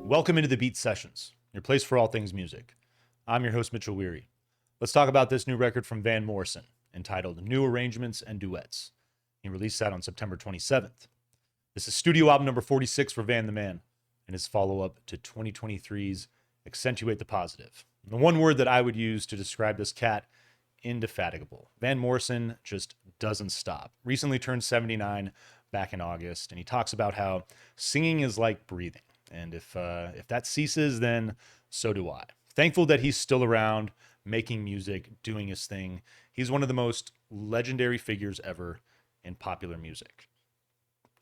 Welcome into the Beat Sessions, your place for all things music. I'm your host, Mitchell Weary. Let's talk about this new record from Van Morrison entitled New Arrangements and Duets. He released that on September 27th. This is studio album number 46 for Van the Man and his follow-up to 2023's Accentuate the Positive. The one word that I would use to describe this cat, indefatigable. Van Morrison just doesn't stop. Recently turned 79 back in August, and he talks about how singing is like breathing. And if that ceases, then so do I. Thankful that he's still around, making music, doing his thing. He's one of the most legendary figures ever in popular music.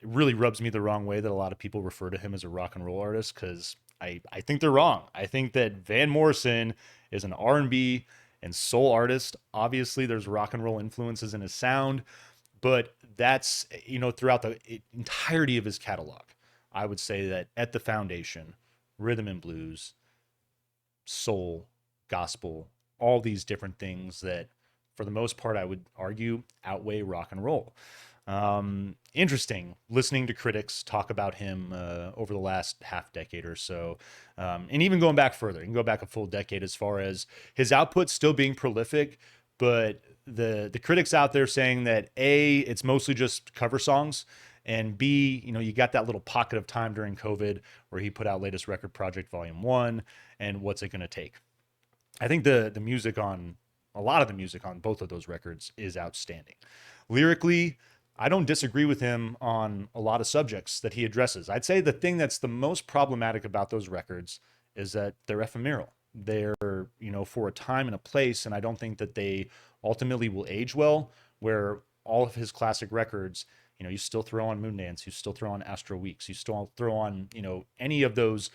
It really rubs me the wrong way that a lot of people refer to him as a rock and roll artist, because I think they're wrong. I think that Van Morrison is an R&B and soul artist. Obviously, there's rock and roll influences in his sound, but that's, throughout the entirety of his catalog. I would say that at the foundation, rhythm and blues, soul, gospel, all these different things that, for the most part, I would argue outweigh rock and roll. Interesting listening to critics talk about him over the last half decade or so, and even going back further. You can go back a full decade as far as his output still being prolific, but the critics out there saying that A, it's mostly just cover songs, and B, you got that little pocket of time during COVID where he put out latest record project volume 1, and what's it going to take? I think the music on a lot of the music on both of those records is outstanding. Lyrically, I don't disagree with him on a lot of subjects that he addresses. I'd say the thing that's the most problematic about those records is that they're ephemeral. They're, for a time and a place, and I don't think that they ultimately will age well, where all of his classic records, you still throw on Moondance, you still throw on Astro Weeks, you still throw on, any of those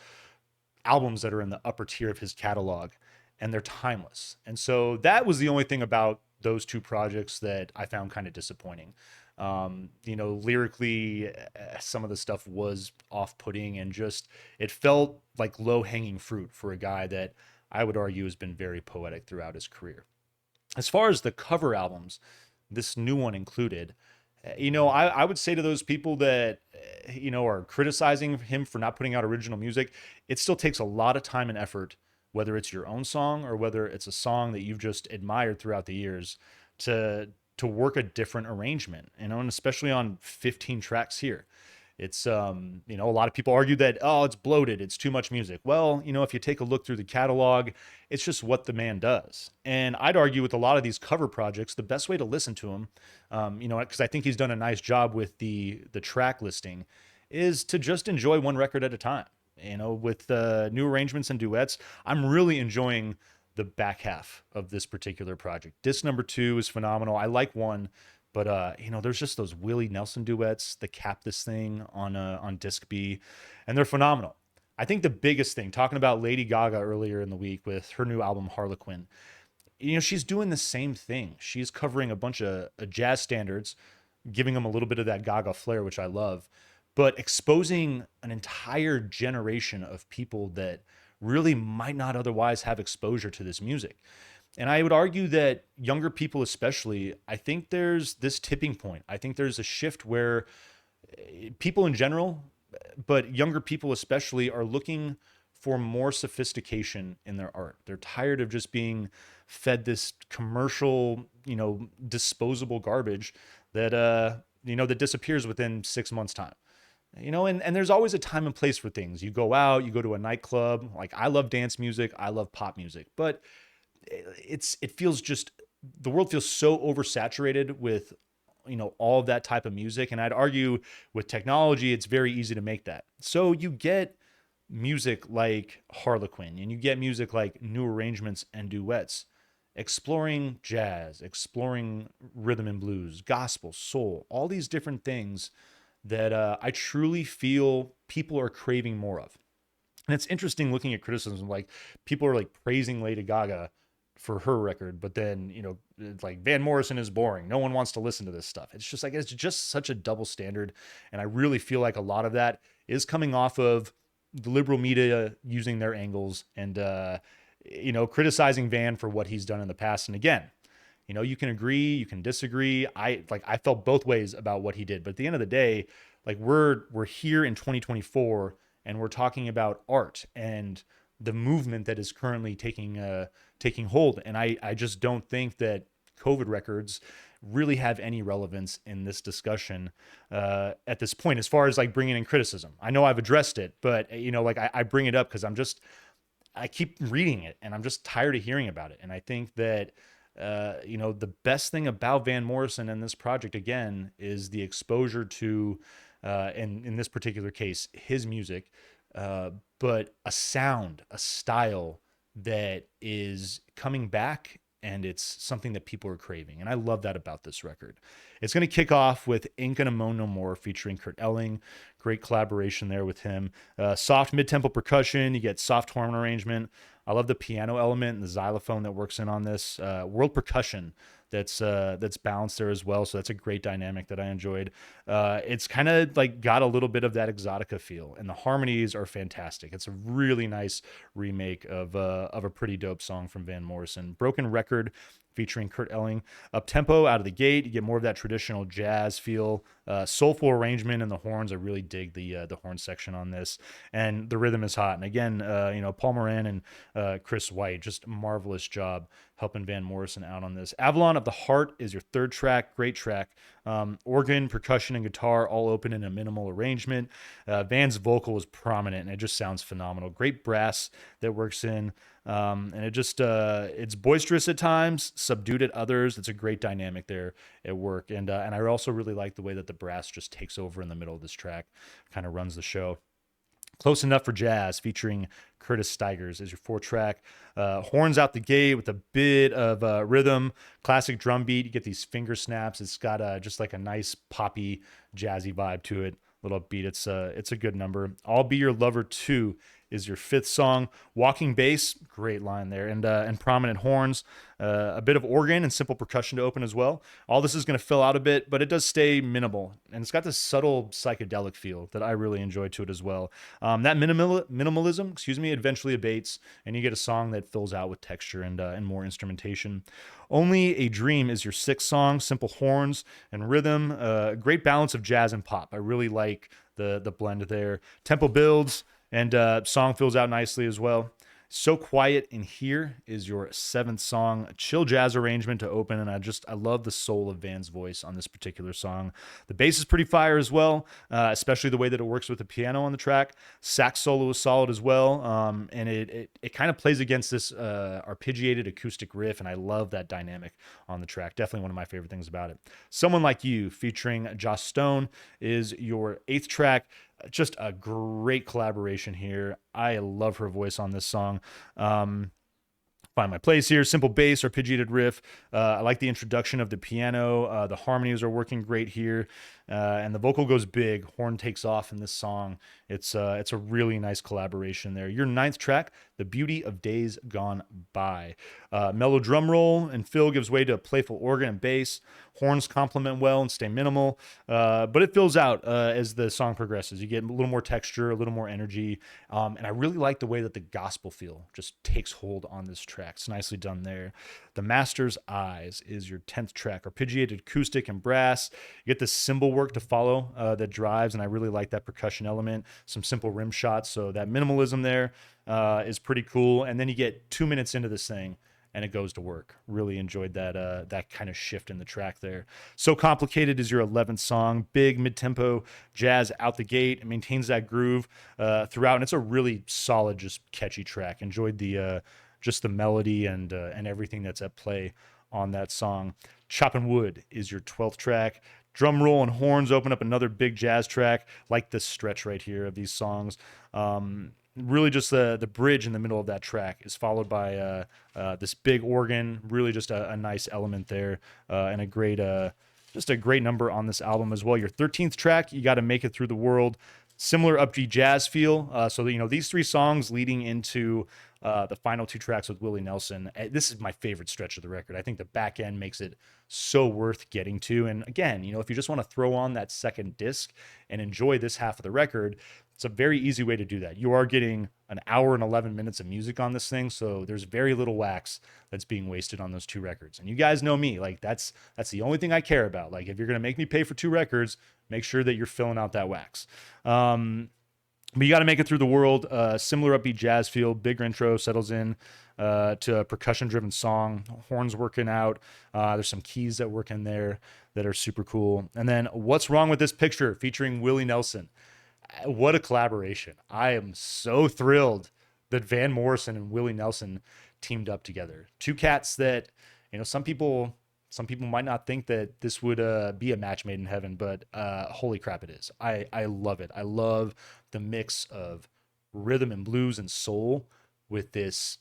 albums that are in the upper tier of his catalog, and they're timeless. And so that was the only thing about those two projects that I found kind of disappointing. Lyrically, some of the stuff was off-putting, and just, it felt like low-hanging fruit for a guy that I would argue has been very poetic throughout his career. As far as the cover albums, this new one included, I would say to those people that, are criticizing him for not putting out original music, it still takes a lot of time and effort, whether it's your own song or whether it's a song that you've just admired throughout the years, to work a different arrangement, and especially on 15 tracks here. It's, a lot of people argue that, oh, it's bloated, it's too much music. Well, if you take a look through the catalog, it's just what the man does. And I'd argue with a lot of these cover projects, the best way to listen to him, because I think he's done a nice job with the track listing, is to just enjoy one record at a time. With New Arrangements and Duets, I'm really enjoying the back half of this particular project. Disc number 2 is phenomenal. I like 1. But, there's just those Willie Nelson duets that cap this thing on disc B, and they're phenomenal. I think the biggest thing, talking about Lady Gaga earlier in the week with her new album, Harlequin, she's doing the same thing. She's covering a bunch of jazz standards, giving them a little bit of that Gaga flair, which I love, but exposing an entire generation of people that really might not otherwise have exposure to this music. And I would argue that younger people especially, I think there's this tipping point. I think there's a shift where people in general, but younger people especially, are looking for more sophistication in their art. They're tired of just being fed this commercial, disposable garbage that, that disappears within 6 months' time. And there's always a time and place for things. You go out, you go to a nightclub. Like, I love dance music, I love pop music, but it feels just, the world feels so oversaturated with, all of that type of music. And I'd argue with technology, it's very easy to make that. So you get music like Harlequin, and you get music like New Arrangements and Duets, exploring jazz, exploring rhythm and blues, gospel, soul, all these different things that I truly feel people are craving more of. And it's interesting looking at criticism, like people are like praising Lady Gaga for her record, but then, it's like Van Morrison is boring. No one wants to listen to this stuff. It's just like, it's just such a double standard. And I really feel like a lot of that is coming off of the liberal media using their angles and, criticizing Van for what he's done in the past. And again, you can agree, you can disagree. I felt both ways about what he did, but at the end of the day, like we're here in 2024, and we're talking about art and the movement that is currently taking hold. And I just don't think that COVID records really have any relevance in this discussion at this point, as far as like bringing in criticism. I know I've addressed it, but like I bring it up because I keep reading it and I'm just tired of hearing about it. And I think that the best thing about Van Morrison and this project again is the exposure to, in this particular case, his music, but a sound, a style that is coming back, and it's something that people are craving. And I love that about this record. It's going to kick off with Ain't Gonna Moan No More featuring Kurt Elling. Great collaboration there with him. Soft mid-tempo percussion. You get soft horn arrangement. I love the piano element and the xylophone that works in on this. World percussion that's balanced there as well. So that's a great dynamic that I enjoyed. It's kind of like got a little bit of that exotica feel, and the harmonies are fantastic. It's a really nice remake of a pretty dope song from Van Morrison. Broken Record featuring Kurt Elling. Up tempo out of the gate, you get more of that traditional jazz feel, soulful arrangement, and the horns. I really dig the horn section on this, and the rhythm is hot. And again, Paul Moran and Chris White, just a marvelous job helping Van Morrison out on this. Avalon of the Heart is your third track. Great track. Organ, percussion, and guitar all open in a minimal arrangement. Van's vocal is prominent, and it just sounds phenomenal. Great brass that works in. And it just it's boisterous at times, subdued at others. It's a great dynamic there at work. And I also really like the way that the brass just takes over in the middle of this track, kind of runs the show. Close Enough for Jazz featuring Curtis Stigers is your fourth track. Horns out the gate with a bit of rhythm, classic drum beat. You get these finger snaps. It's got just like a nice poppy, jazzy vibe to it. Little beat. It's a good number. I'll Be Your Lover 2 is your fifth song. Walking bass, great line there, and prominent horns, a bit of organ and simple percussion to open as well. All this is going to fill out a bit, but it does stay minimal, and it's got this subtle psychedelic feel that I really enjoy to it as well. That minimalism, eventually abates, and you get a song that fills out with texture and more instrumentation. Only a Dream is your sixth song. Simple horns and rhythm, great balance of jazz and pop. I really like the blend there. Tempo builds, and song fills out nicely as well. So Quiet in Here is your seventh song. A chill jazz arrangement to open, and I love the soul of Van's voice on this particular song. The bass is pretty fire as well, especially the way that it works with the piano on the track. Sax solo is solid as well, and it kind of plays against this arpeggiated acoustic riff, and I love that dynamic on the track. Definitely one of my favorite things about it. Someone Like You featuring Joss Stone is your eighth track. Just a great collaboration here. I love her voice on this song. Find My Place here. Simple bass, arpeggiated riff. I like the introduction of the piano. The harmonies are working great here. And the vocal goes big. Horn takes off in this song. It's a really nice collaboration there. Your ninth track, The Beauty of Days Gone By. Mellow drum roll and fill gives way to a playful organ and bass. Horns complement well and stay minimal, but it fills out as the song progresses. You get a little more texture, a little more energy, and I really like the way that the gospel feel just takes hold on this track. It's nicely done there. The Master's Eyes is your 10th track. Arpeggiated acoustic and brass. You get the cymbal work to follow that drives, and I really like that percussion element. Some simple rim shots, so that minimalism there is pretty cool. And then you get 2 minutes into this thing, and it goes to work. Really enjoyed that kind of shift in the track there. So Complicated is your 11th song. Big mid-tempo jazz out the gate. It maintains that groove throughout, and it's a really solid, just catchy track. Enjoyed the just the melody and everything that's at play on that song. Choppin' Wood is your 12th track. Drum roll and horns open up another big jazz track, like this stretch right here of these songs. Really just the bridge in the middle of that track is followed by this big organ, really just a nice element there, and a great number on this album as well. Your 13th track, You Gotta Make It Through the World. Similar upbeat jazz feel. So these three songs leading into the final two tracks with Willie Nelson. This is my favorite stretch of the record. I think the back end makes it so worth getting to. And again, if you just want to throw on that second disc and enjoy this half of the record, it's a very easy way to do that. You are getting an hour and 11 minutes of music on this thing, so there's very little wax that's being wasted on those two records. And you guys know me, like that's the only thing I care about. Like if you're gonna make me pay for two records, make sure that you're filling out that wax. But you got to make it through the world. Similar upbeat jazz feel. Bigger intro settles in to a percussion-driven song. Horns working out. There's some keys that work in there that are super cool. And then What's Wrong with This Picture featuring Willie Nelson. What a collaboration. I am so thrilled that Van Morrison and Willie Nelson teamed up together. Two cats that, some people might not think that this would be a match made in heaven, but holy crap, it is. I love it. I love the mix of rhythm and blues and soul with this,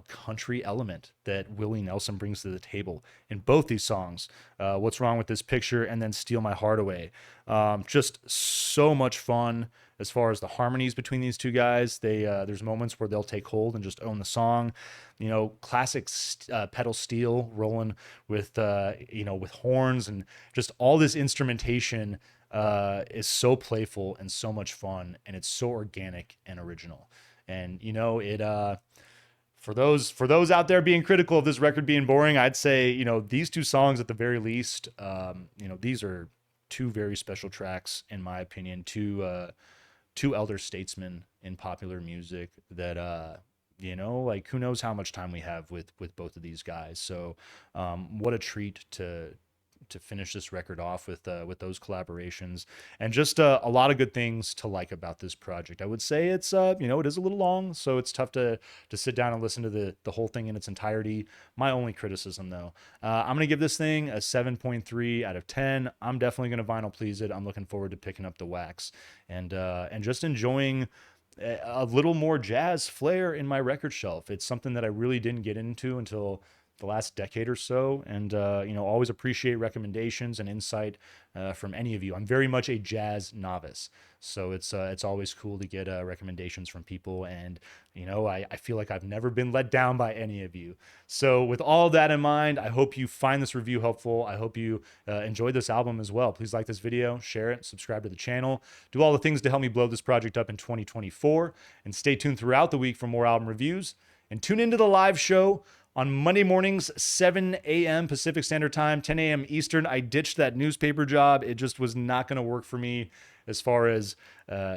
country element that Willie Nelson brings to the table in both these songs. What's Wrong with This Picture and then Steal My Heart Away. Just so much fun as far as the harmonies between these two guys. There's moments where they'll take hold and just own the song. Classic pedal steel rolling with horns, and just all this instrumentation is so playful and so much fun, and it's so organic and original. And it for those out there being critical of this record being boring, I'd say these two songs at the very least, these are two very special tracks in my opinion. Two elder statesmen in popular music that like who knows how much time we have with both of these guys. So what a treat to finish this record off with those collaborations, and just a lot of good things to like about this project. I would say it's it is a little long, so it's tough to sit down and listen to the whole thing in its entirety. My only criticism though, I'm gonna give this thing a 7.3 out of 10. I'm definitely gonna vinyl please it. I'm looking forward to picking up the wax and just enjoying a little more jazz flair in my record shelf. It's something that I really didn't get into until the last decade or so, and always appreciate recommendations and insight from any of you. I'm very much a jazz novice, so it's always cool to get recommendations from people, and I feel like I've never been let down by any of you. So with all that in mind, I hope you find this review helpful. I hope you enjoyed this album as well. Please like this video, share it, subscribe to the channel, do all the things to help me blow this project up in 2024, and stay tuned throughout the week for more album reviews, and tune into the live show on Monday mornings, 7 a.m. Pacific Standard Time, 10 a.m. Eastern. I ditched that newspaper job. It just was not going to work for me as far as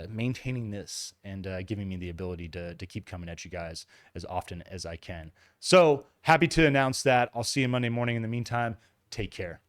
maintaining this and giving me the ability to keep coming at you guys as often as I can. So happy to announce that. I'll see you Monday morning. In the meantime, take care.